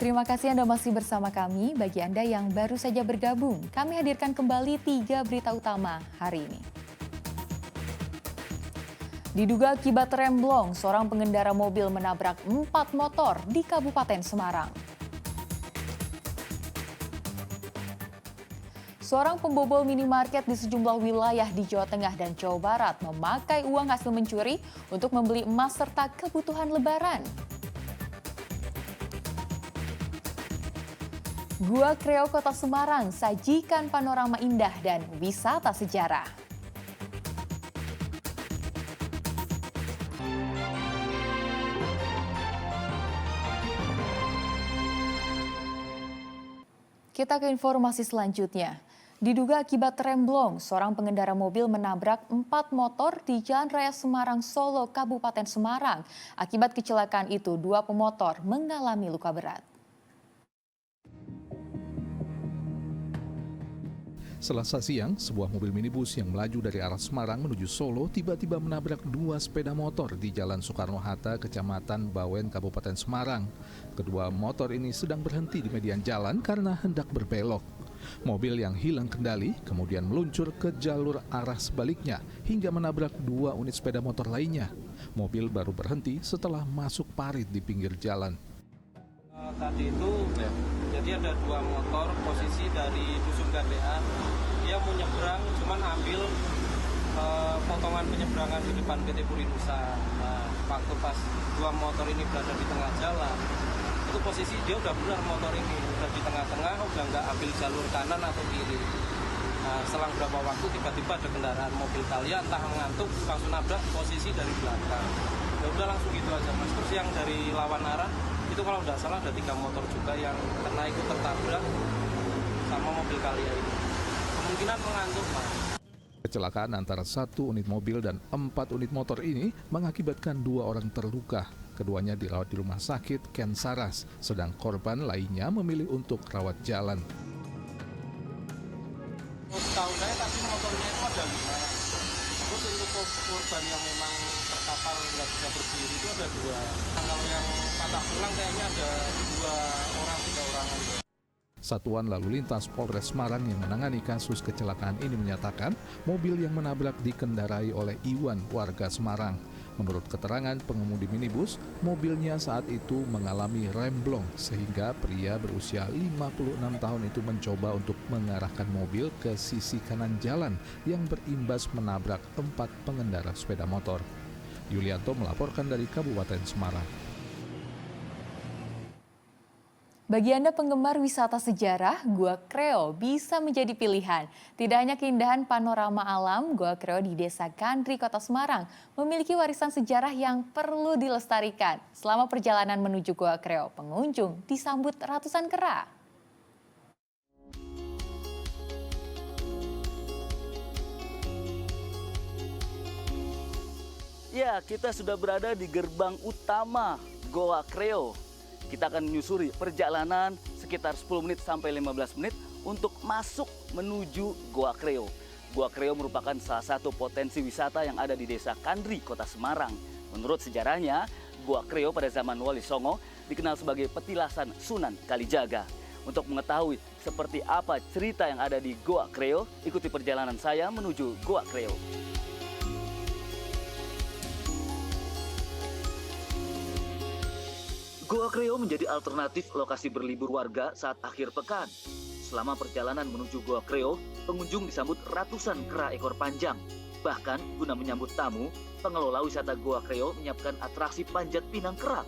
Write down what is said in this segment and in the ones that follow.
Terima kasih Anda masih bersama kami. Bagi Anda yang baru saja bergabung, kami hadirkan kembali 3 berita utama hari ini. Diduga akibat remblong, seorang pengendara mobil menabrak 4 motor di Kabupaten Semarang. Seorang pembobol minimarket di sejumlah wilayah di Jawa Tengah dan Jawa Barat memakai uang hasil mencuri untuk membeli emas serta kebutuhan lebaran. Gua Kreo Kota Semarang sajikan panorama indah dan wisata sejarah. Kita ke informasi selanjutnya. Diduga akibat remblong, seorang pengendara mobil menabrak 4 motor di Jalan Raya Semarang Solo, Kabupaten Semarang. Akibat kecelakaan itu, 2 pemotor mengalami luka berat. Selasa siang, sebuah mobil minibus yang melaju dari arah Semarang menuju Solo tiba-tiba menabrak 2 sepeda motor di Jalan Soekarno-Hatta, Kecamatan Bawen, Kabupaten Semarang. Kedua motor ini sedang berhenti di median jalan karena hendak berbelok. Mobil yang hilang kendali kemudian meluncur ke jalur arah sebaliknya hingga menabrak 2 unit sepeda motor lainnya. Mobil baru berhenti setelah masuk parit di pinggir jalan. Tadi itu jadi ada 2 motor posisi dari Dusun Gandean, dia mau nyebrang cuman ambil potongan penyeberangan di depan PT Purinusa. Waktu pas 2 motor ini berada di tengah jalan, itu posisi dia udah benar, motor ini udah di tengah-tengah, udah nggak ambil jalur kanan atau kiri. Selang berapa waktu tiba-tiba ada kendaraan mobil Thalia entah mengantuk langsung nabrak posisi dari belakang. Ya udah langsung gitu aja mas. Terus yang dari lawan arah itu kalau nggak salah ada 3 motor juga yang kena ikut tertabrak sama mobil Thalia ini. Kemungkinan mengantuk mas. Kecelakaan antara 1 unit mobil dan 4 unit motor ini mengakibatkan 2 orang terluka. Keduanya dirawat di rumah sakit Ken Saras, sedang korban lainnya memilih untuk rawat jalan. Tahu saya tapi motornya itu ada 5. Terus untuk korban yang memang terkapar nggak bisa berdiri itu ada 2. Kalau yang patah tulang kayaknya ada 2 orang, 3 orangan. Satuan Lalu Lintas Polres Semarang yang menangani kasus kecelakaan ini menyatakan mobil yang menabrak dikendarai oleh Iwan, warga Semarang. Menurut keterangan pengemudi minibus, mobilnya saat itu mengalami remblong sehingga pria berusia 56 tahun itu mencoba untuk mengarahkan mobil ke sisi kanan jalan yang berimbas menabrak 4 pengendara sepeda motor. Yulianto melaporkan dari Kabupaten Semarang. Bagi Anda penggemar wisata sejarah, Gua Kreo bisa menjadi pilihan. Tidak hanya keindahan panorama alam, Gua Kreo di Desa Kandri, Kota Semarang memiliki warisan sejarah yang perlu dilestarikan. Selama perjalanan menuju Gua Kreo, pengunjung disambut ratusan kera. Ya, kita sudah berada di gerbang utama Goa Kreo. Kita akan menyusuri perjalanan sekitar 10 menit sampai 15 menit untuk masuk menuju Goa Kreo. Goa Kreo merupakan salah satu potensi wisata yang ada di Desa Kandri, Kota Semarang. Menurut sejarahnya, Goa Kreo pada zaman Wali Songo dikenal sebagai petilasan Sunan Kalijaga. Untuk mengetahui seperti apa cerita yang ada di Goa Kreo, ikuti perjalanan saya menuju Goa Kreo. Goa Kreo menjadi alternatif lokasi berlibur warga saat akhir pekan. Selama perjalanan menuju Goa Kreo, pengunjung disambut ratusan kera ekor panjang. Bahkan, guna menyambut tamu, pengelola wisata Goa Kreo menyiapkan atraksi panjat pinang kera.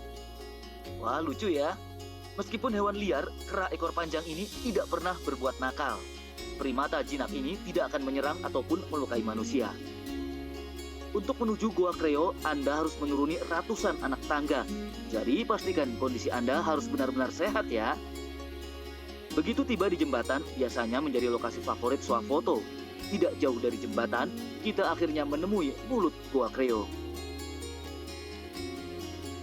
Wah, lucu ya. Meskipun hewan liar, kera ekor panjang ini tidak pernah berbuat nakal. Primata jinak ini tidak akan menyerang ataupun melukai manusia. Untuk menuju Goa Kreo, Anda harus menuruni ratusan anak tangga. Jadi pastikan kondisi Anda harus benar-benar sehat ya. Begitu tiba di jembatan, biasanya menjadi lokasi favorit swafoto. Tidak jauh dari jembatan, kita akhirnya menemui mulut Goa Kreo.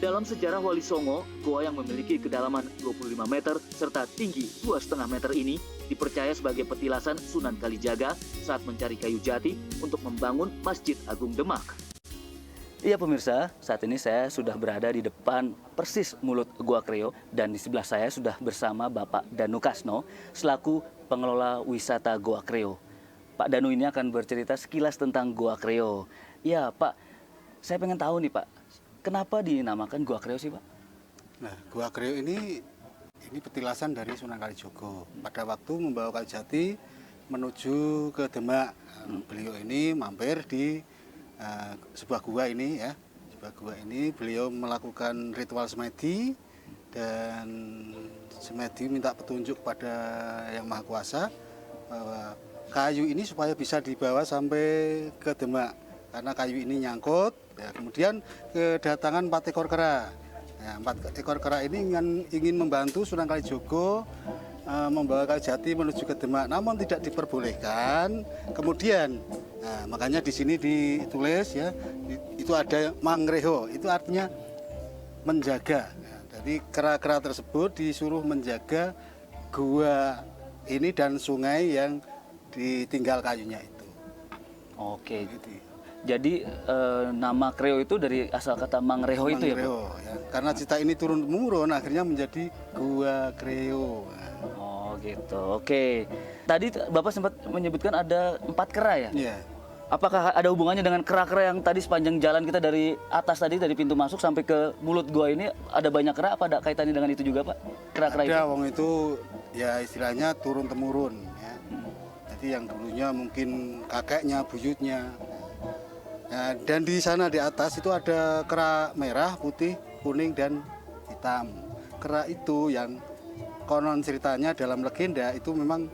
Dalam sejarah Wali Songo, goa yang memiliki kedalaman 25 meter serta tinggi 2,5 meter ini dipercaya sebagai petilasan Sunan Kalijaga saat mencari kayu jati untuk membangun Masjid Agung Demak. Iya pemirsa, saat ini saya sudah berada di depan persis mulut Gua Kreo dan di sebelah saya sudah bersama Bapak Danu Kasno selaku pengelola wisata Gua Kreo. Pak Danu ini akan bercerita sekilas tentang Gua Kreo. Ya Pak, saya pengen tahu nih Pak, kenapa dinamakan Gua Kreo sih Pak? Nah, Gua Kreo ini petilasan dari Sunan Kalijogo. Pada waktu membawa kayu jati menuju ke Demak, beliau ini mampir di sebuah gua ini ya. Sebuah gua ini beliau melakukan ritual semedi dan semedi minta petunjuk kepada Yang Maha Kuasa bahwa kayu ini supaya bisa dibawa sampai ke Demak karena kayu ini nyangkut. Ya, kemudian kedatangan 4 ekor kera. Nah, 4 ekor kera ini ingin membantu Sunan Kalijogo membawa kayu jati menuju ke Demak, namun tidak diperbolehkan. Kemudian, nah, makanya di sini ditulis ya, itu ada mangreho, itu artinya menjaga. Nah, jadi kera-kera tersebut disuruh menjaga gua ini dan sungai yang ditinggal kayunya itu. Oke. Gitu. Jadi nama Kreo itu dari asal kata mangreho itu ya Pak? Mangreho, ya. Karena cita ini turun-temurun akhirnya menjadi Gua Kreo. Nah, Oh gitu, oke. Tadi Bapak sempat menyebutkan ada 4 kera ya? ya. Apakah ada hubungannya dengan kera-kera yang tadi sepanjang jalan kita dari atas tadi, dari pintu masuk sampai ke mulut gua ini, ada banyak kera, apa ada kaitannya dengan itu juga Pak? Kera-kera itu? Ada wong itu ya istilahnya turun-temurun ya. Jadi yang dulunya mungkin kakeknya, buyutnya. Nah, dan di sana di atas itu ada kera merah, putih, kuning dan hitam. Kera itu yang konon ceritanya dalam legenda itu memang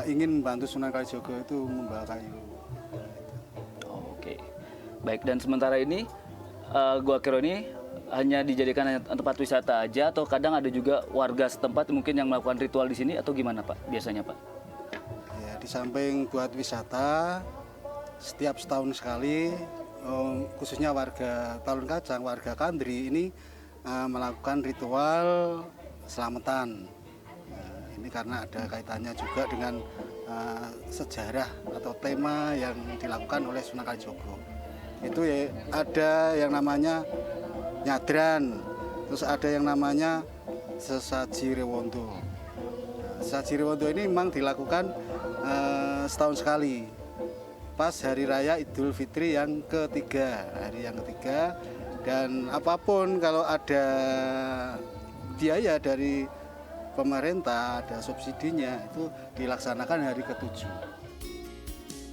ingin membantu Sunan Kalijogo itu membawa kayu. Oke, baik. Dan sementara ini Gua Kreo ini hanya dijadikan tempat wisata aja, atau kadang ada juga warga setempat mungkin yang melakukan ritual di sini, atau gimana Pak biasanya Pak? Ya, di samping buat wisata, setiap setahun sekali, khususnya warga Talun Kacang, warga Kandri ini melakukan ritual selamatan. Ini karena ada kaitannya juga dengan sejarah atau tema yang dilakukan oleh Sunan Kalijogo. Itu ya, ada yang namanya nyadran, terus ada yang namanya sesaji rewondo. Sesaji rewondo ini memang dilakukan setahun sekali, pas hari raya Idul Fitri yang ketiga, hari yang ketiga. Dan apapun kalau ada biaya dari pemerintah, ada subsidinya, itu dilaksanakan hari ke-7.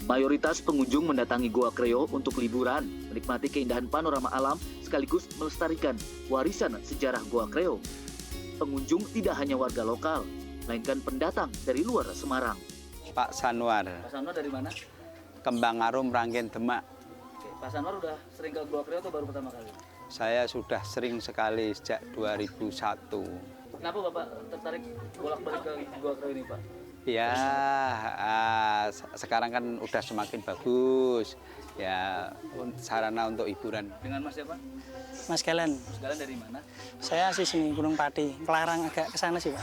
Mayoritas pengunjung mendatangi Gua Kreo untuk liburan, menikmati keindahan panorama alam, sekaligus melestarikan warisan sejarah Gua Kreo. Pengunjung tidak hanya warga lokal, melainkan pendatang dari luar Semarang. Pak Sanwar, Pak Sanwar dari mana? Kembang Arum, Ranggen, Demak. Oke, Pak Sanwar udah sering ke Gua Kreo atau baru pertama kali? Saya sudah sering sekali sejak 2001. Kenapa Bapak tertarik bolak-balik ke Gua Kreo ini Pak? Ya, sekarang kan udah semakin bagus. Ya, sarana untuk hiburan. Dengan Mas siapa? Mas Galen, Sekalian dari mana? saya asli sini Gunung Pati, Kelarang agak ke sana sih Pak.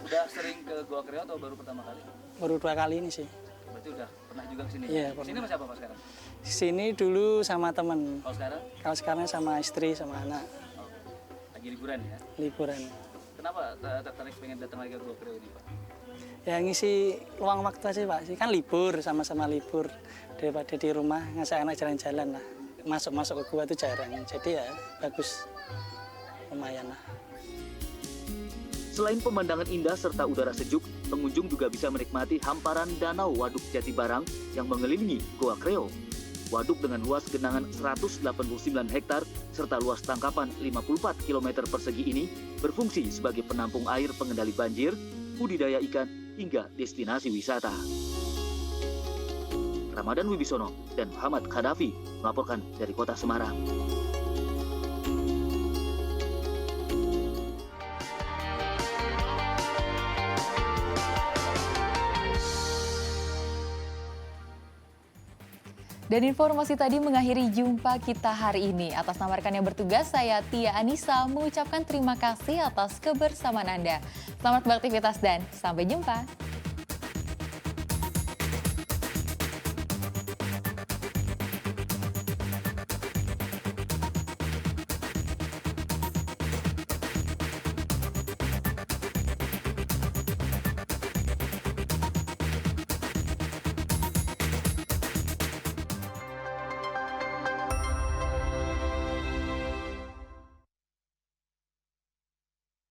Udah sering ke Gua Kreo atau baru pertama kali? Baru 2 kali ini sih. Berarti udah pernah juga ke sini? Iya, Ke sini pernah. Mas siapa Pak sekarang? Sini dulu sama temen, Kalau sekarang? kalau sekarang sama istri sama anak, Oh, lagi liburan ya? liburan. Kenapa tertarik pengen datang lagi ke Gua Kreo ini Pak? Ya ngisi luang waktu aja Pak, sih kan libur, sama-sama libur. Daripada di rumah ngajak anak jalan-jalan lah. Masuk-masuk ke gua itu jarang, jadi ya bagus, lumayan lah. Selain pemandangan indah serta udara sejuk, pengunjung juga bisa menikmati hamparan danau Waduk Jatibarang yang mengelilingi Gua Kreo. Waduk dengan luas genangan 189 hektar serta luas tangkapan 54 km persegi ini berfungsi sebagai penampung air pengendali banjir, budidaya ikan, hingga destinasi wisata. Ramadan Wibisono dan Muhammad Khadafi melaporkan dari Kota Semarang. Dan informasi tadi mengakhiri jumpa kita hari ini. Atas nama rekan yang bertugas, saya Tia Anissa mengucapkan terima kasih atas kebersamaan Anda. Selamat beraktivitas dan sampai jumpa.